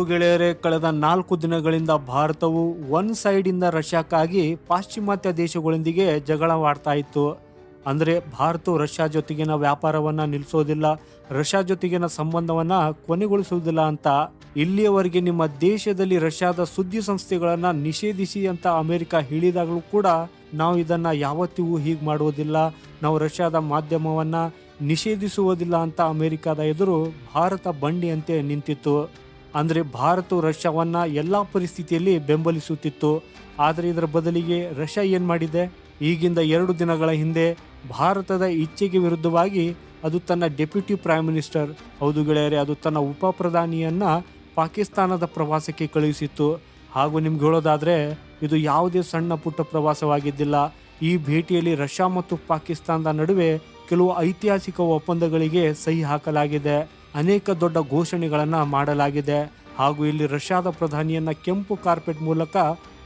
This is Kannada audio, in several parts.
ಗೆಳೆಯರೆ, ಕಳೆದ 4 ದಿನಗಳಿಂದ ಭಾರತವು ಒನ್ ಸೈಡ್ ಇಂದ ರಷ್ಯಾಕ್ಕಾಗಿ ಪಾಶ್ಚಿಮಾತ್ಯ ದೇಶಗಳೊಂದಿಗೆ ಜಗಳವಾಡ್ತಾ ಇತ್ತು. ಅಂದ್ರೆ ಭಾರತವು ರಷ್ಯಾ ಜೊತೆಗಿನ ವ್ಯಾಪಾರವನ್ನ ನಿಲ್ಲಿಸೋದಿಲ್ಲ, ರಷ್ಯಾ ಜೊತೆಗಿನ ಸಂಬಂಧವನ್ನ ಕೊನೆಗೊಳಿಸುವುದಿಲ್ಲ ಅಂತ. ಇಲ್ಲಿಯವರೆಗೆ ನಿಮ್ಮ ದೇಶದಲ್ಲಿ ರಷ್ಯಾದ ಸುದ್ದಿ ಸಂಸ್ಥೆಗಳನ್ನ ನಿಷೇಧಿಸಿ ಅಂತ ಅಮೆರಿಕ ಹೇಳಿದಾಗಲೂ ಕೂಡ ನಾವು ಇದನ್ನ ಯಾವತ್ತಿಗೂ ಹೀಗೆ ಮಾಡುವುದಿಲ್ಲ, ನಾವು ರಷ್ಯಾದ ಮಾಧ್ಯಮವನ್ನ ನಿಷೇಧಿಸುವುದಿಲ್ಲ ಅಂತ ಅಮೆರಿಕದ ಎದುರು ಭಾರತ ಬಂಡಿಯಂತೆ ನಿಂತಿತ್ತು. ಅಂದ್ರೆ ಭಾರತ ರಷ್ಯಾವನ್ನ ಎಲ್ಲಾ ಪರಿಸ್ಥಿತಿಯಲ್ಲಿ ಬೆಂಬಲಿಸುತ್ತಿತ್ತು. ಆದರೆ ಇದರ ಬದಲಿಗೆ ರಷ್ಯಾ ಏನ್ ಮಾಡಿದೆ? ಈಗಿಂದ 2 ದಿನಗಳ ಹಿಂದೆ ಭಾರತದ ಇಚ್ಛೆಗೆ ವಿರುದ್ಧವಾಗಿ ಅದು ತನ್ನ ಡೆಪ್ಯೂಟಿ ಪ್ರೈಮ್ ಮಿನಿಸ್ಟರ್, ಹೌದು ಗೆಳೆಯರೆ, ಅದು ತನ್ನ ಉಪ ಪ್ರಧಾನಿಯನ್ನ ಪಾಕಿಸ್ತಾನದ ಪ್ರವಾಸಕ್ಕೆ ಕಳುಹಿಸಿತ್ತು. ಹಾಗೂ ನಿಮ್ಗೆ ಹೇಳೋದಾದ್ರೆ ಇದು ಯಾವುದೇ ಸಣ್ಣ ಪುಟ್ಟ ಪ್ರವಾಸವಾಗಿದ್ದಿಲ್ಲ. ಈ ಭೇಟಿಯಲ್ಲಿ ರಷ್ಯಾ ಮತ್ತು ಪಾಕಿಸ್ತಾನದ ನಡುವೆ ಕೆಲವು ಐತಿಹಾಸಿಕ ಒಪ್ಪಂದಗಳಿಗೆ ಸಹಿ ಹಾಕಲಾಗಿದೆ, ಅನೇಕ ದೊಡ್ಡ ಘೋಷಣೆಗಳನ್ನ ಮಾಡಲಾಗಿದೆ. ಹಾಗೂ ಇಲ್ಲಿ ರಷ್ಯಾದ ಪ್ರಧಾನಿಯನ್ನ ಕೆಂಪು ಕಾರ್ಪೆಟ್ ಮೂಲಕ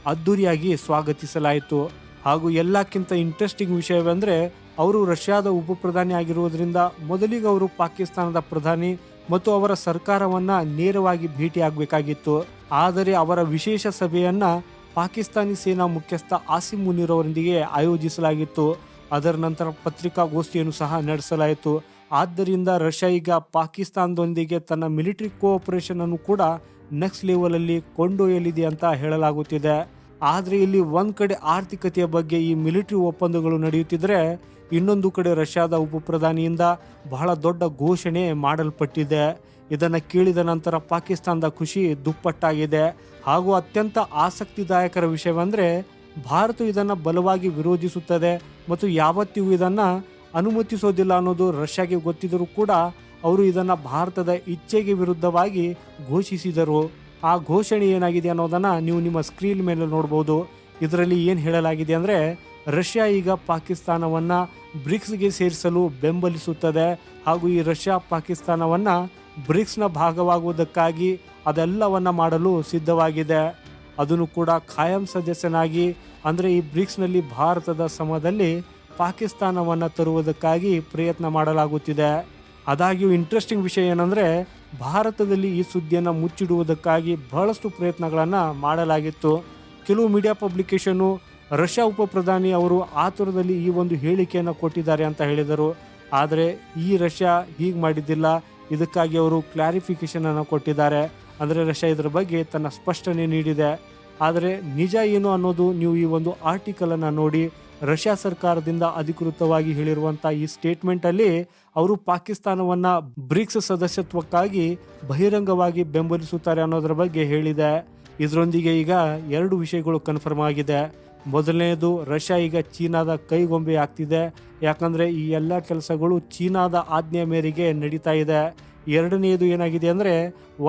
ಅದ್ದೂರಿಯಾಗಿ ಸ್ವಾಗತಿಸಲಾಯಿತು. ಹಾಗೂ ಎಲ್ಲಕ್ಕಿಂತ ಇಂಟ್ರೆಸ್ಟಿಂಗ್ ವಿಷಯವೆಂದ್ರೆ, ಅವರು ರಷ್ಯಾದ ಉಪ ಪ್ರಧಾನಿ ಆಗಿರುವುದರಿಂದ ಮೊದಲಿಗೆ ಅವರು ಪಾಕಿಸ್ತಾನದ ಪ್ರಧಾನಿ ಮತ್ತು ಅವರ ಸರ್ಕಾರವನ್ನ ನೇರವಾಗಿ ಭೇಟಿ ಆಗಬೇಕಾಗಿತ್ತು. ಆದರೆ ಅವರ ವಿಶೇಷ ಸಭೆಯನ್ನ ಪಾಕಿಸ್ತಾನಿ ಸೇನಾ ಮುಖ್ಯಸ್ಥ ಆಸಿಮ್ ಮುನೀರ್ ಅವರೊಂದಿಗೆ ಆಯೋಜಿಸಲಾಗಿತ್ತು. ಅದರ ನಂತರ ಪತ್ರಿಕಾಗೋಷ್ಠಿಯನ್ನು ಸಹ ನಡೆಸಲಾಯಿತು. ಆದ್ದರಿಂದ ರಷ್ಯಾ ಈಗ ಪಾಕಿಸ್ತಾನದೊಂದಿಗೆ ತನ್ನ ಮಿಲಿಟರಿ ಕೋಆಪರೇಷನ್ ಅನ್ನು ಕೂಡ ನೆಕ್ಸ್ಟ್ ಲೆವೆಲ್ ಅಲ್ಲಿ ಕೊಂಡೊಯ್ಯಲಿದೆ ಅಂತ ಹೇಳಲಾಗುತ್ತಿದೆ. ಆದ್ರೆ ಇಲ್ಲಿ ಒಂದ್ ಕಡೆ ಆರ್ಥಿಕತೆಯ ಬಗ್ಗೆ ಈ ಮಿಲಿಟರಿ ಒಪ್ಪಂದಗಳು ನಡೆಯುತ್ತಿದ್ರೆ, ಇನ್ನೊಂದು ಕಡೆ ರಷ್ಯಾದ ಉಪ ಪ್ರಧಾನಿಯಿಂದ ಬಹಳ ದೊಡ್ಡ ಘೋಷಣೆ ಮಾಡಲ್ಪಟ್ಟಿದೆ. ಇದನ್ನ ಕೇಳಿದ ನಂತರ ಪಾಕಿಸ್ತಾನದ ಖುಷಿ ದುಪ್ಪಟ್ಟಾಗಿದೆ. ಹಾಗೂ ಅತ್ಯಂತ ಆಸಕ್ತಿದಾಯಕರ ವಿಷಯವೆಂದ್ರೆ, ಭಾರತ ಇದನ್ನ ಬಲವಾಗಿ ವಿರೋಧಿಸುತ್ತದೆ ಮತ್ತು ಯಾವತ್ತಿಗೂ ಇದನ್ನ ಅನುಮತಿಸೋದಿಲ್ಲ ಅನ್ನೋದು ರಷ್ಯಾಗೆ ಗೊತ್ತಿದ್ದರೂ ಕೂಡ ಅವರು ಇದನ್ನ ಭಾರತದ ಇಚ್ಛೆಗೆ ವಿರುದ್ಧವಾಗಿ ಘೋಷಿಸಿದರು. ಆ ಘೋಷಣೆ ಏನಾಗಿದೆ ಅನ್ನೋದನ್ನ ನೀವು ನಿಮ್ಮ ಸ್ಕ್ರೀನ್ ಮೇಲೆ ನೋಡಬಹುದು. ಇದರಲ್ಲಿ ಏನು ಹೇಳಲಾಗಿದೆ ಅಂದ್ರೆ, ರಷ್ಯಾ ಈಗ ಪಾಕಿಸ್ತಾನವನ್ನ ಬ್ರಿಕ್ಸ್ಗೆ ಸೇರಿಸಲು ಬೆಂಬಲಿಸುತ್ತದೆ. ಹಾಗೂ ಈ ರಷ್ಯಾ ಪಾಕಿಸ್ತಾನವನ್ನ ಬ್ರಿಕ್ಸ್ನ ಭಾಗವಾಗುವುದಕ್ಕಾಗಿ ಅದೆಲ್ಲವನ್ನ ಮಾಡಲು ಸಿದ್ಧವಾಗಿದೆ. ಅದನ್ನು ಕೂಡ ಖಾಯಂ ಸದಸ್ಯನಾಗಿ, ಅಂದ್ರೆ ಈ ಬ್ರಿಕ್ಸ್ನಲ್ಲಿ ಭಾರತದ ಸಮದಲ್ಲಿ ಪಾಕಿಸ್ತಾನವನ್ನ ತರುವುದಕ್ಕಾಗಿ ಪ್ರಯತ್ನ ಮಾಡಲಾಗುತ್ತಿದೆ. ಆದಾಗ್ಯೂ ಇಂಟ್ರೆಸ್ಟಿಂಗ್ ವಿಷಯ ಏನಂದ್ರೆ, ಭಾರತದಲ್ಲಿ ಈ ಸುದ್ದಿಯನ್ನು ಮುಚ್ಚಿಡುವುದಕ್ಕಾಗಿ ಬಹಳಷ್ಟು ಪ್ರಯತ್ನಗಳನ್ನ ಮಾಡಲಾಗಿತ್ತು. ಕೆಲವು ಮೀಡಿಯಾ ಪಬ್ಲಿಕೇಶನ್ ರಷ್ಯಾ ಉಪ ಪ್ರಧಾನಿ ಅವರು ಆತುರದಲ್ಲಿ ಈ ಒಂದು ಹೇಳಿಕೆಯನ್ನು ಕೊಟ್ಟಿದ್ದಾರೆ ಅಂತ ಹೇಳಿದರು. ಆದರೆ ಈ ರಷ್ಯಾ ಹೀಗೆ ಮಾಡಿದ್ದಿಲ್ಲ, ಇದಕ್ಕಾಗಿ ಅವರು ಕ್ಲಾರಿಫಿಕೇಶನ್ ಅನ್ನು ಕೊಟ್ಟಿದ್ದಾರೆ. ಅಂದರೆ ರಷ್ಯಾ ಇದರ ಬಗ್ಗೆ ತನ್ನ ಸ್ಪಷ್ಟನೆ ನೀಡಿದೆ. ಆದರೆ ನಿಜ ಏನು ಅನ್ನೋದು ನೀವು ಈ ಒಂದು ಆರ್ಟಿಕಲ್ ಅನ್ನು ನೋಡಿ, ರಷ್ಯಾ ಸರ್ಕಾರದಿಂದ ಅಧಿಕೃತವಾಗಿ ಹೇಳಿರುವಂಥ ಈ ಸ್ಟೇಟ್ಮೆಂಟ್ ಅಲ್ಲಿ ಅವರು ಪಾಕಿಸ್ತಾನವನ್ನ ಬ್ರಿಕ್ಸ್ ಸದಸ್ಯತ್ವಕ್ಕಾಗಿ ಬಹಿರಂಗವಾಗಿ ಬೆಂಬಲಿಸುತ್ತಾರೆ ಅನ್ನೋದ್ರ ಬಗ್ಗೆ ಹೇಳಿದೆ. ಇದರೊಂದಿಗೆ ಈಗ 2 ವಿಷಯಗಳು ಕನ್ಫರ್ಮ್ ಆಗಿದೆ. ಮೊದಲನೇದು, ರಷ್ಯಾ ಈಗ ಚೀನಾದ ಕೈಗೊಂಬೆ ಆಗ್ತಿದೆ, ಯಾಕಂದ್ರೆ ಈ ಎಲ್ಲ ಕೆಲಸಗಳು ಚೀನಾದ ಆಜ್ಞೆ ಮೇರೆಗೆ ನಡೀತಾ ಇದೆ. ಎರಡನೆಯದು ಏನಾಗಿದೆ ಅಂದ್ರೆ,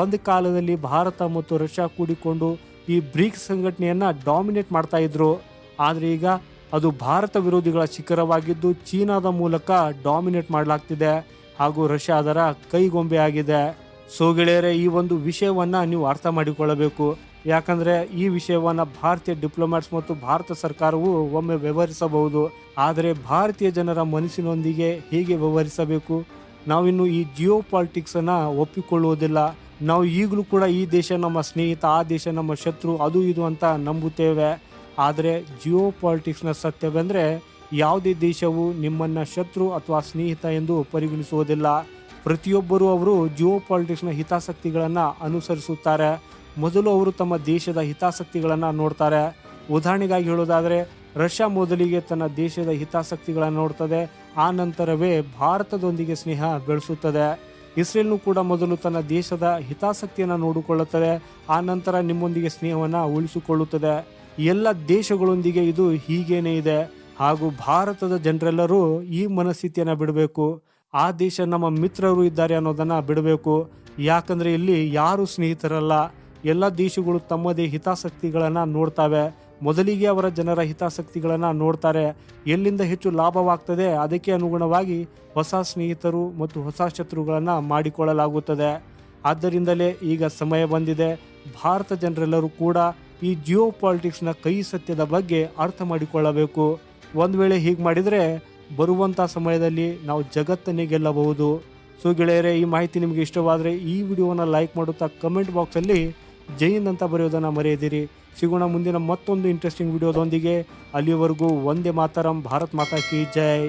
ಒಂದು ಕಾಲದಲ್ಲಿ ಭಾರತ ಮತ್ತು ರಷ್ಯಾ ಕೂಡಿಕೊಂಡು ಈ ಬ್ರಿಕ್ಸ್ ಸಂಘಟನೆಯನ್ನ ಡಾಮಿನೇಟ್ ಮಾಡ್ತಾ ಇದ್ರು. ಆದ್ರೆ ಈಗ ಅದು ಭಾರತ ವಿರೋಧಿಗಳ ಶಿಖರವಾಗಿದ್ದು ಚೀನಾದ ಮೂಲಕ ಡಾಮಿನೇಟ್ ಮಾಡಲಾಗ್ತಿದೆ. ಹಾಗೂ ರಷ್ಯಾ ಅದರ ಕೈಗೊಂಬೆ ಆಗಿದೆ. ಗೆಳೆಯರೆ, ಈ ಒಂದು ವಿಷಯವನ್ನ ನೀವು ಅರ್ಥ ಮಾಡಿಕೊಳ್ಳಬೇಕು. ಯಾಕಂದ್ರೆ ಈ ವಿಷಯವನ್ನ ಭಾರತೀಯ ಡಿಪ್ಲೊಮ್ಯಾಟ್ಸ್ ಮತ್ತು ಭಾರತ ಸರ್ಕಾರವು ಒಮ್ಮೆ ವ್ಯವಹರಿಸಬಹುದು. ಆದರೆ ಭಾರತೀಯ ಜನರ ಮನಸ್ಸಿನೊಂದಿಗೆ ಹೇಗೆ ವ್ಯವಹರಿಸಬೇಕು? ನಾವಿನ್ನು ಈ ಜಿಯೋ ಪಾಲಿಟಿಕ್ಸ್ ಅನ್ನ ಒಪ್ಪಿಕೊಳ್ಳುವುದಿಲ್ಲ. ನಾವು ಈಗಲೂ ಕೂಡ ಈ ದೇಶ ನಮ್ಮ ಸ್ನೇಹಿತ, ಆ ದೇಶ ನಮ್ಮ ಶತ್ರು, ಅದು ಇದು ಅಂತ ನಂಬುತ್ತೇವೆ. ಆದರೆ ಜಿಯೋ ಪಾಲಿಟಿಕ್ಸ್ನ ಸತ್ಯವೆಂದರೆ, ಯಾವುದೇ ದೇಶವು ನಿಮ್ಮನ್ನ ಶತ್ರು ಅಥವಾ ಸ್ನೇಹಿತ ಎಂದು ಪರಿಗಣಿಸುವುದಿಲ್ಲ. ಪ್ರತಿಯೊಬ್ಬರೂ ಅವರು ಜಿಯೋ ಪಾಲಿಟಿಕ್ಸ್ನ ಹಿತಾಸಕ್ತಿಗಳನ್ನು ಅನುಸರಿಸುತ್ತಾರೆ. ಮೊದಲು ಅವರು ತಮ್ಮ ದೇಶದ ಹಿತಾಸಕ್ತಿಗಳನ್ನು ನೋಡ್ತಾರೆ. ಉದಾಹರಣೆಗಾಗಿ ಹೇಳೋದಾದರೆ, ರಷ್ಯಾ ಮೊದಲಿಗೆ ತನ್ನ ದೇಶದ ಹಿತಾಸಕ್ತಿಗಳನ್ನು ನೋಡ್ತದೆ, ಆ ನಂತರವೇ ಭಾರತದೊಂದಿಗೆ ಸ್ನೇಹ ಬೆಳೆಸುತ್ತದೆ. ಇಸ್ರೇಲ್ನು ಕೂಡ ಮೊದಲು ತನ್ನ ದೇಶದ ಹಿತಾಸಕ್ತಿಯನ್ನು ನೋಡಿಕೊಳ್ಳುತ್ತದೆ, ಆ ನಂತರ ನಿಮ್ಮೊಂದಿಗೆ ಸ್ನೇಹವನ್ನು ಉಳಿಸಿಕೊಳ್ಳುತ್ತದೆ. ಎಲ್ಲ ದೇಶಗಳೊಂದಿಗೆ ಇದು ಹೀಗೇನೇ ಇದೆ. ಹಾಗೂ ಭಾರತದ ಜನರೆಲ್ಲರೂ ಈ ಮನಸ್ಥಿತಿಯನ್ನು ಬಿಡಬೇಕು. ಆ ದೇಶ ನಮ್ಮ ಮಿತ್ರರು ಇದ್ದಾರೆ ಅನ್ನೋದನ್ನು ಬಿಡಬೇಕು. ಯಾಕಂದರೆ ಇಲ್ಲಿ ಯಾರು ಸ್ನೇಹಿತರಲ್ಲ, ಎಲ್ಲ ದೇಶಗಳು ತಮ್ಮದೇ ಹಿತಾಸಕ್ತಿಗಳನ್ನು ನೋಡ್ತವೆ. ಮೊದಲಿಗೆ ಅವರ ಜನರ ಹಿತಾಸಕ್ತಿಗಳನ್ನು ನೋಡ್ತಾರೆ. ಎಲ್ಲಿಂದ ಹೆಚ್ಚು ಲಾಭವಾಗ್ತದೆ ಅದಕ್ಕೆ ಅನುಗುಣವಾಗಿ ಹೊಸ ಸ್ನೇಹಿತರು ಮತ್ತು ಹೊಸ ಶತ್ರುಗಳನ್ನು ಮಾಡಿಕೊಳ್ಳಲಾಗುತ್ತದೆ. ಆದ್ದರಿಂದಲೇ ಈಗ ಸಮಯ ಬಂದಿದೆ, ಭಾರತ ಜನರೆಲ್ಲರೂ ಕೂಡ ಈ ಜಿಯೋ ಪಾಲಿಟಿಕ್ಸ್ನ ಕೈ ಸತ್ಯದ ಬಗ್ಗೆ ಅರ್ಥ ಮಾಡಿಕೊಳ್ಳಬೇಕು. ಒಂದು ವೇಳೆ ಹೀಗೆ ಮಾಡಿದರೆ ಬರುವಂಥ ಸಮಯದಲ್ಲಿ ನಾವು ಜಗತ್ತನ್ನೇ ಗೆಲ್ಲಬಹುದು. ಸೊ ಗೆಳೆಯರೆ, ಈ ಮಾಹಿತಿ ನಿಮಗೆ ಇಷ್ಟವಾದರೆ ಈ ವಿಡಿಯೋವನ್ನು ಲೈಕ್ ಮಾಡುತ್ತಾ ಕಮೆಂಟ್ ಬಾಕ್ಸಲ್ಲಿ ಜೈ ಹಿಂದ್ ಅಂತ ಬರೆಯೋದನ್ನು ಮರೆಯದಿರಿ. ಸಿಗೋಣ ಮುಂದಿನ ಮತ್ತೊಂದು ಇಂಟ್ರೆಸ್ಟಿಂಗ್ ವಿಡಿಯೋದೊಂದಿಗೆ. ಅಲ್ಲಿವರೆಗೂ ವಂದೇ ಮಾತರಂ, ಭಾರತ್ ಮಾತಾ ಕಿ ಜೈ.